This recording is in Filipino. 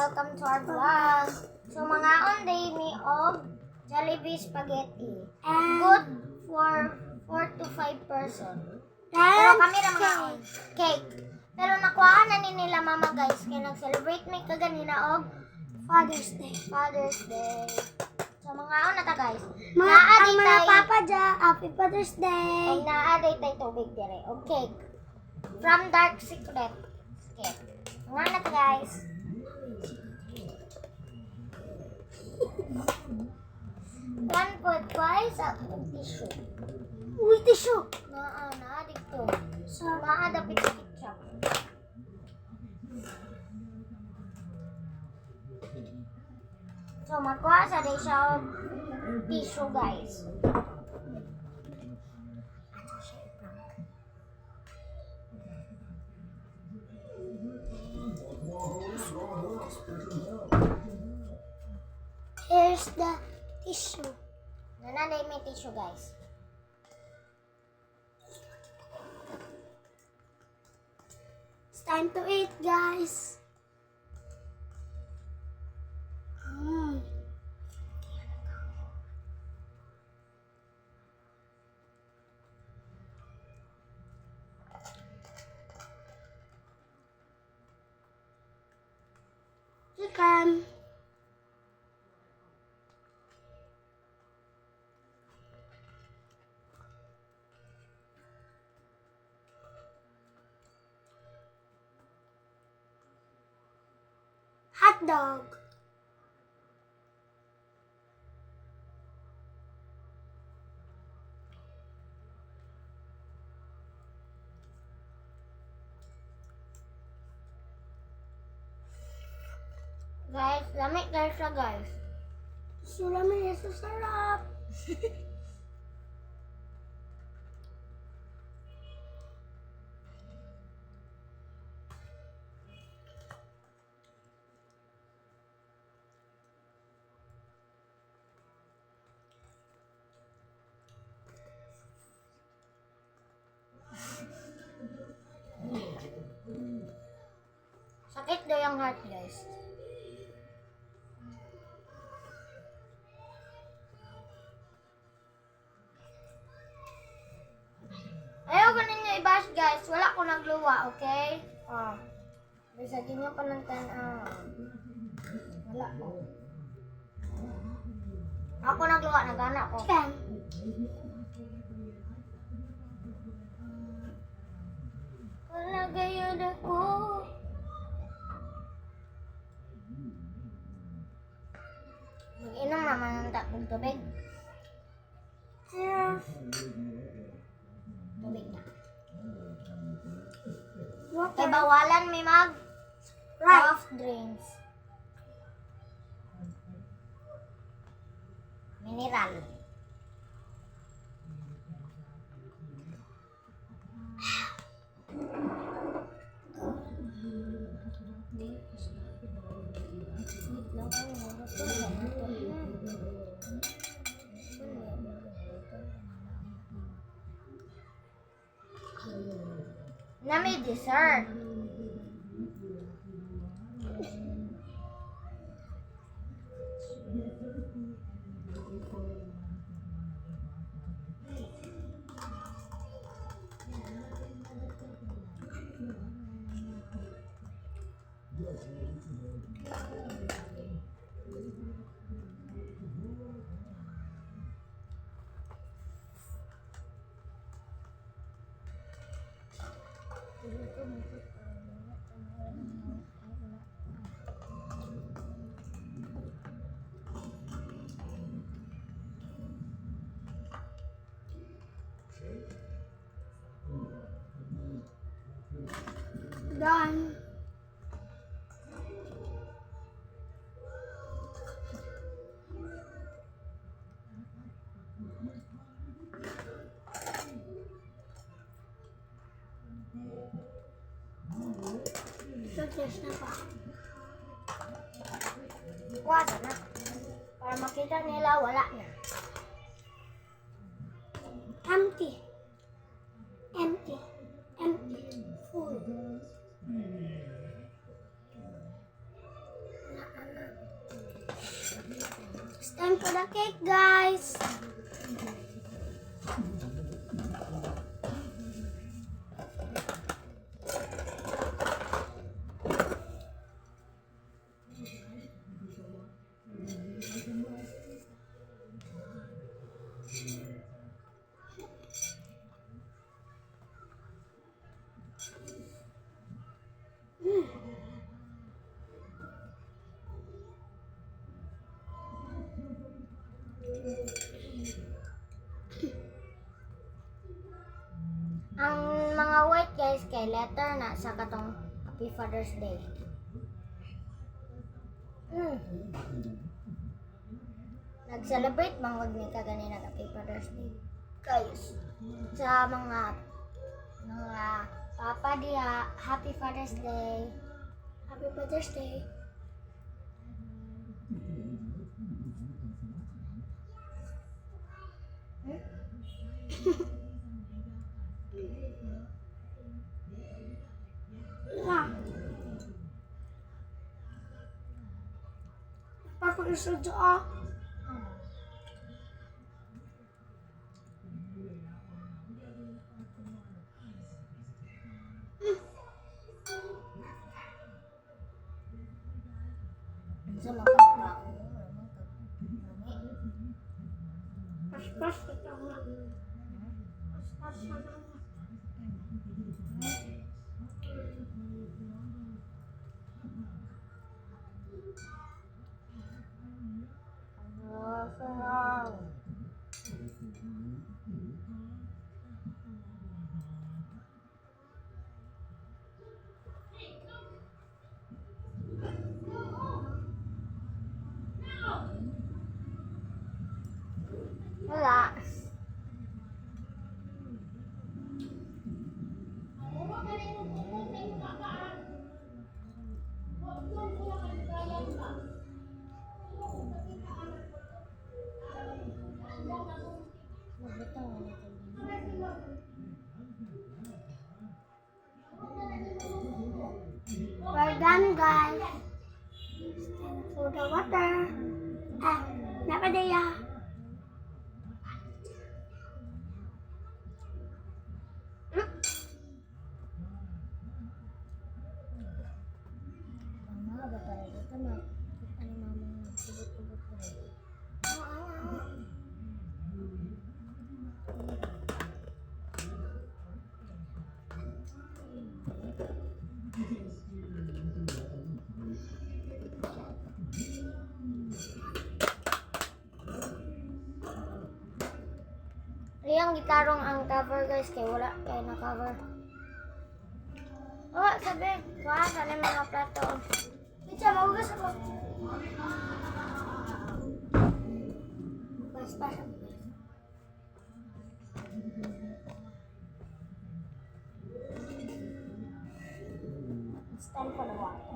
Welcome to our vlog. So mga onday me of Jollibee spaghetti. Good for 4 to 5 person. Pero kami na mga cake. Pero nakuhaan na ni nila mama guys. Kaya nag-celebrate may kaganina og Father's Day. Father's Day. So mga na ta guys. Mga papa dyan, happy Father's Day. Ay naaday tayo tubig dire. Og cake. From Dark Secret. Okay. Mga na ta guys. One foot guys at tissue. Uy, tissue. Naa dito. So maadapit sa ketchup. So magkuha sa day siya og tissue guys. Here's the tissue. Nananay may tissue guys. It's time to eat, guys. Chicken. Hot dog. Guys, lamig guys siya guys. Sulami sa sarap. Sakit daw yung heart guys. Ayaw ko ninyo i-bash guys. Wala ko nagluwa, okay? Bisagin nyo pa ng wala ko. Ako nagluwa, nagana ko. Chicken. Wala gayod ako. Mag-inom naman ng takong tubig. Cheers. Tubig na. Water. Kay bawalan may mag Right. soft drinks. Mineral. Na may dessert. Done. Success na pa. Wala na. Para makita nila, wala na. Empty. Empty. Empty. Full. time for the cake, guys. Ang mga white guys kay letter na sa katong Happy Father's Day. Nag-celebrate mangod ni kagani ng Happy Father's Day. Guys, sa mga papa diha, Happy Father's Day. Happy Father's Day. Wah. Ako isujo ah. Sa mga papa. Pas kita nga. Pas na nga. Wala. We're done, guys. For the water. Ah, napadaya. Mama, bapak itu mah ano mama kubot-kubot ko rin. Yung gitarong ang cover guys kay wala kay na cover. Oh, sabi, kuha sa mga plato. Bisa, magugas ako. Pas. It's time for the water.